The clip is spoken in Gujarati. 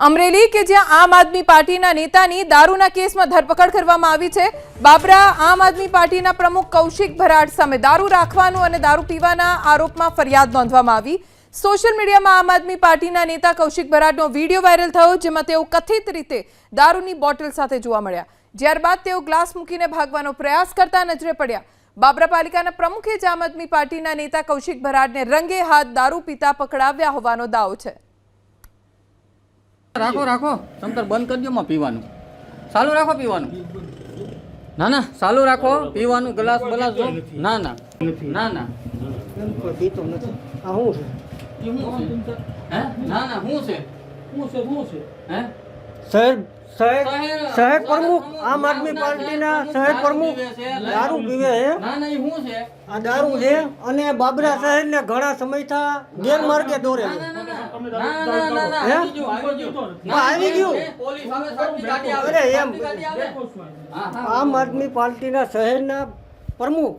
અમરેલી કે જ્યાં આમ આદમી પાર્ટીના નેતાની દારૂના કેસમાં ધરપકડ કરવામાં આવી છે। બાબરા આમ આદમી પાર્ટીના પ્રમુખ કૌશિક ભરાડ સામે દારૂ રાખવાનું અને દારૂ પીવાના આરોપમાં ફરિયાદ નોંધવામાં આવી। સોશિયલ મીડિયામાં આમ આદમી પાર્ટીના નેતા કૌશિક ભરાડનો વિડીયો વાયરલ થયો, જેમાં તેઓ કથિત રીતે દારૂની બોટલ સાથે જોવા મળ્યા। ત્યારબાદ તેઓ ગ્લાસ મૂકીને ભાગવાનો પ્રયાસ કરતા નજરે પડ્યા। બાબરા પાલિકાના પ્રમુખે જ આમ આદમી પાર્ટીના નેતા કૌશિક ભરાડને રંગે હાથ દારૂ પીતા પકડાવ્યા હોવાનો દાવો છે। રાખો રાખો સમતર બંધ કરજો માં પીવાનું ચાલુ રાખો પીવાનું ના ના ચાલુ રાખો પીવાનું ગ્લાસ બલાસ જો ના ના ના ના પીતો નથી આ હું છે હે ના ના હું છે હે શહેર પ્રમુખ આમ આદમી પાર્ટીના શહેર પ્રમુખ દારૂ પીવે છે। ના ના હું છે આ દારૂ છે અને બાબરા શહેરને ઘણા સમયથી ગેરમાર્ગે દોરે છે। આવી ગયું પોલીસ આવે સાચી ગાડી આવે અરે એમ ગાડી આવે હા હા આમ આદમી પાર્ટીના શહેરના પ્રમુખ